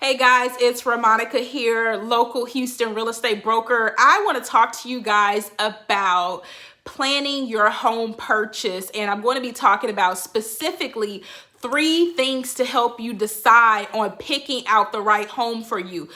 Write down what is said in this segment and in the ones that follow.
Hey guys, it's Ramonica here, local Houston real estate broker. I want to talk to you guys about planning your home purchase, and I'm going to be talking about specifically 3 things to help you decide on picking out the right home for you.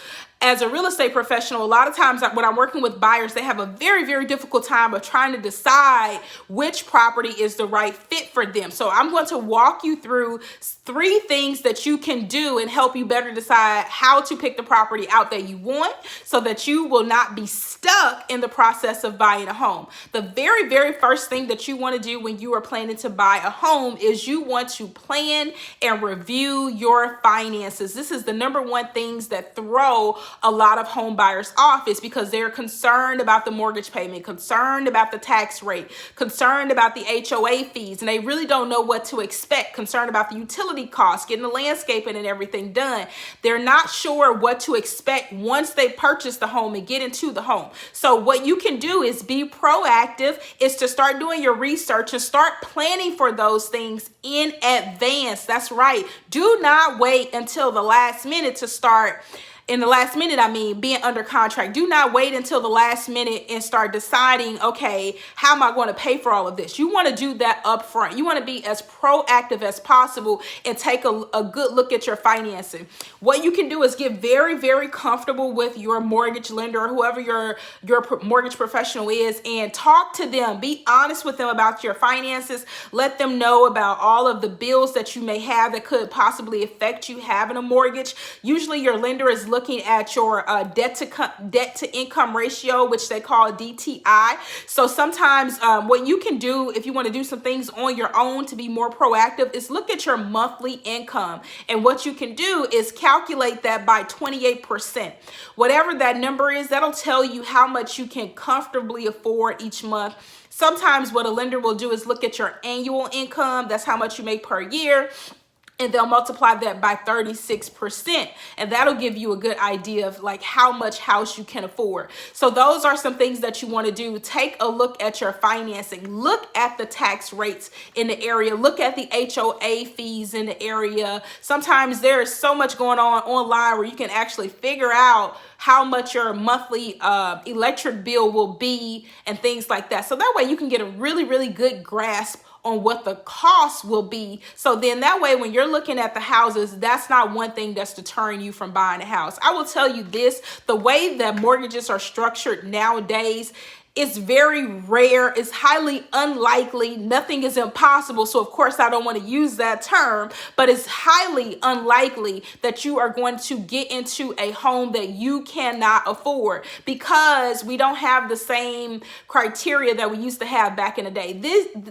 As a real estate professional, a lot of times when I'm working with buyers, they have a very difficult time of trying to decide which property is the right fit for them. So I'm going to walk you through 3 things that you can do and help you better decide how to pick the property out that you want so that you will not be stuck in the process of buying a home. The very first thing that you want to do when you are planning to buy a home is you want to plan and review your finances. This is the number one things that throw a lot of home buyers off, is because they're concerned about the mortgage payment, concerned about the tax rate, concerned about the HOA fees, and they really don't know what to expect, concerned about the utility costs, getting the landscaping and everything done. They're not sure what to expect once they purchase the home and get into the home. So what you can do is be proactive, is to start doing your research and start planning for those things in advance. That's right. Do not wait until the last minute to start. In the last minute, I mean, being under contract. Do not wait until the last minute and start deciding, okay, how am I going to pay for all of this? You want to do that up front. You want to be as proactive as possible and take a good look at your financing. What you can do is get very comfortable with your mortgage lender or whoever your mortgage professional is, and talk to them. Be honest with them about your finances. Let them know about all of the bills that you may have that could possibly affect you having a mortgage. Usually your lender is looking at your debt to income ratio, which they call DTI. So sometimes what you can do if you want to do some things on your own to be more proactive is look at your monthly income. And what you can do is calculate that by 28%. Whatever that number is, that'll tell you how much you can comfortably afford each month. Sometimes what a lender will do is look at your annual income. That's how much you make per year. And they'll multiply that by 36. And that'll give you a good idea of like how much house you can afford. So those are some things that you want to do. Take a look at your financing. Look at the tax rates in the area. Look at the HOA fees in the area. Sometimes there is so much going on online where you can actually figure out how much your monthly electric bill will be and things like that. So that way you can get a really good grasp on what the cost will be. So then that way, when you're looking at the houses, that's not one thing that's deterring you from buying a house. I will tell you this, the way that mortgages are structured nowadays, it's very rare. It's highly unlikely. Nothing is impossible. So of course I don't want to use that term, but it's highly unlikely that you are going to get into a home that you cannot afford, because we don't have the same criteria that we used to have back in the day.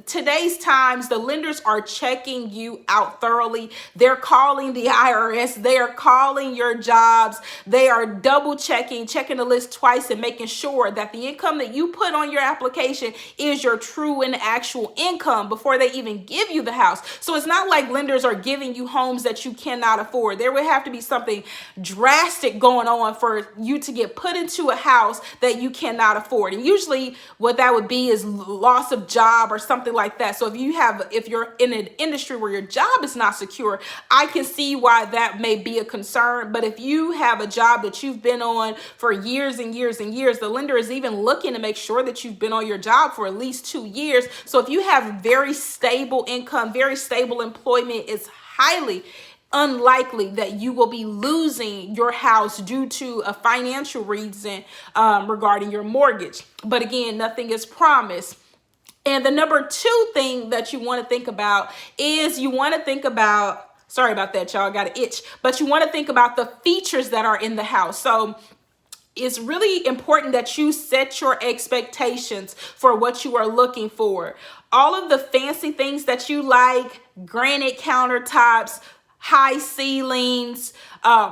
Today's times, the lenders are checking you out thoroughly. They're calling the IRS. They are calling your jobs. They are double checking the list twice and making sure that the income that you put on your application is your true and actual income before they even give you the house. So it's not like lenders are giving you homes that you cannot afford. There would have to be something drastic going on for you to get put into a house that you cannot afford. And usually what that would be is loss of job or something like that. So if you're in an industry where your job is not secure, I can see why that may be a concern. But if you have a job that you've been on for years and years, the lender is even looking to make sure that you've been on your job for at least 2 years. So if you have very stable income, very stable employment, it's highly unlikely that you will be losing your house due to a financial reason regarding your mortgage. But again, nothing is promised. And the number 2 thing that you want to think about is sorry about that, y'all, got an itch, but you want to think about the features that are in the house. So it's really important that you set your expectations for what you are looking for. All of the fancy things that you like, granite countertops, high ceilings,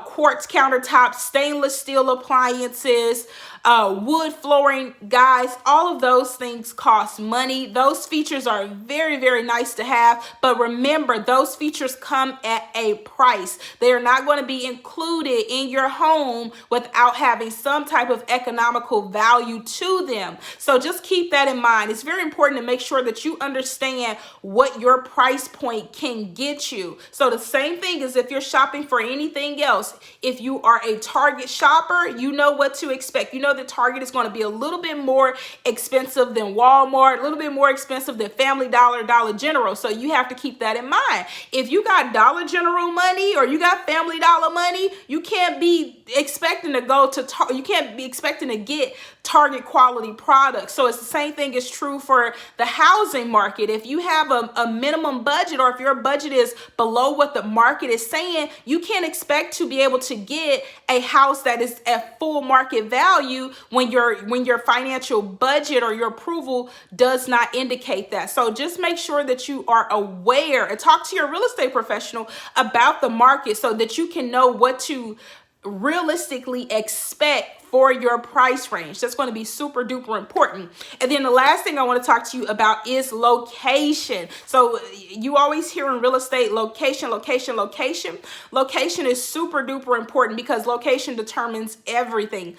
quartz countertops, stainless steel appliances, wood flooring, guys, all of those things cost money. Those features are very nice to have, but remember, those features come at a price. They are not going to be included in your home without having some type of economical value to them. So just keep that in mind. It's very important to make sure that you understand what your price point can get you. So the same thing as if you're shopping for anything anything else, if you are a Target shopper, you know what to expect. You know that Target is going to be a little bit more expensive than Walmart, a little bit more expensive than Family Dollar, Dollar General. So you have to keep that in mind. If you got Dollar General money or you got Family Dollar money, you can't be expecting to go to you can't be expecting to get Target quality products. So it's the same thing is true for the housing market. If you have a minimum budget, or if your budget is below what the market is saying, you can't expect to be able to get a house that is at full market value when your financial budget or your approval does not indicate that. So just make sure that you are aware and talk to your real estate professional about the market so that you can know what to realistically expect for your price range. That's going to be super duper important. And then the last thing I want to talk to you about is location. So you always hear in real estate, location, location, location. Location is super duper important because location determines everything.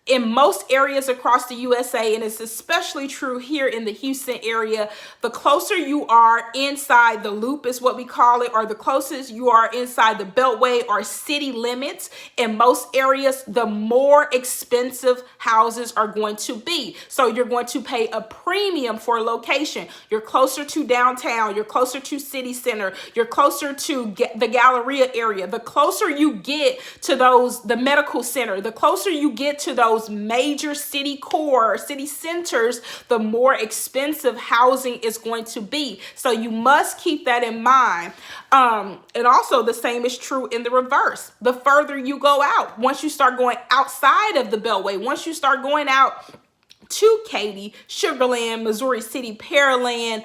In most areas across the USA, and it's especially true here in the Houston area, the closer you are inside the loop is what we call it, or the closest you are inside the beltway or city limits, in most areas, the more expensive houses are going to be. So you're going to pay a premium for location. You're closer to downtown, you're closer to city center, you're closer to the Galleria area. The closer you get to the medical center, the closer you get to those major city core, city centers, the more expensive housing is going to be. So you must keep that in mind. And also the same is true in the reverse. The further you go out, once you start going outside of the Beltway, once you start going out to Katy, Sugarland, Missouri City, Pearland,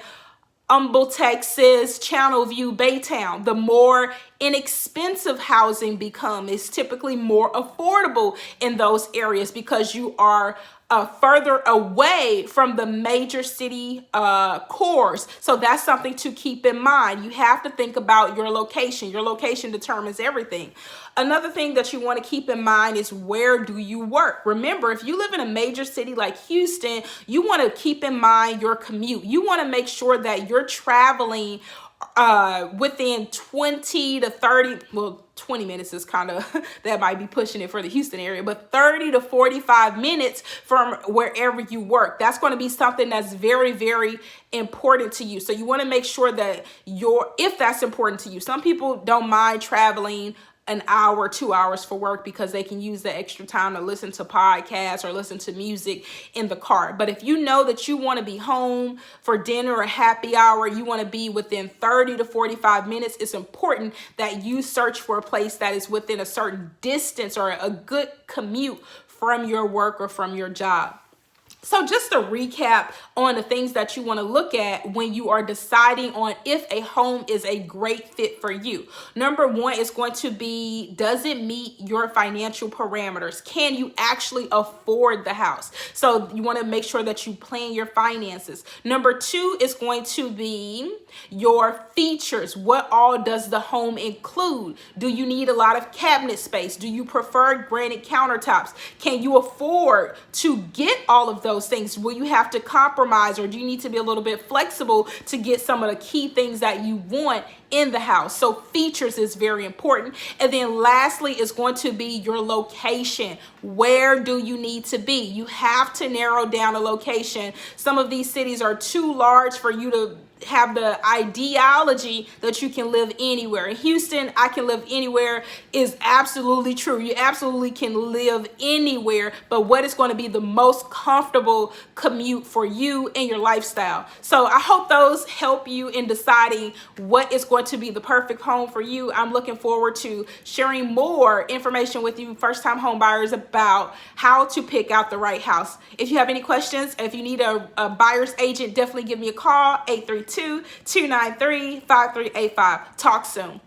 Humble, Texas, Channelview, Baytown, the more inexpensive housing becomes. It's typically more affordable in those areas because you are further away from the major city cores. So that's something to keep in mind. You have to think about your location. Your location determines everything. Another thing that you want to keep in mind is, where do you work? Remember, if you live in a major city like Houston, you want to keep in mind your commute. You want to make sure that you're traveling within 20 to 30, well, 20 minutes is kind of, that might be pushing it for the Houston area, but 30 to 45 minutes from wherever you work. That's going to be something that's very, very important to you. So you want to make sure that if that's important to you. Some people don't mind traveling an hour, 2 hours for work because they can use the extra time to listen to podcasts or listen to music in the car. But if you know that you want to be home for dinner or happy hour, you want to be within 30 to 45 minutes, it's important that you search for a place that is within a certain distance or a good commute from your work or from your job. So just to recap on the things that you want to look at when you are deciding on if a home is a great fit for you. Number one is going to be, does it meet your financial parameters? Can you actually afford the house? So you want to make sure that you plan your finances. Number two is going to be your features. What all does the home include? Do you need a lot of cabinet space? Do you prefer granite countertops? Can you afford to get all of those things? Will you have to compromise, or do you need to be a little bit flexible to get some of the key things that you want in the house? So features is very important. And then lastly is going to be your location. Where do you need to be? You have to narrow down a location. Some of these cities are too large for you to have the ideology that you can live anywhere. In Houston, I can live anywhere is absolutely true. You absolutely can live anywhere, but what is going to be the most comfortable commute for you and your lifestyle? So I hope those help you in deciding what is going to be the perfect home for you. I'm looking forward to sharing more information with you first-time home buyers about how to pick out the right house. If you have any questions, if you need a buyer's agent, definitely give me a call, 832-293-5385. Talk soon.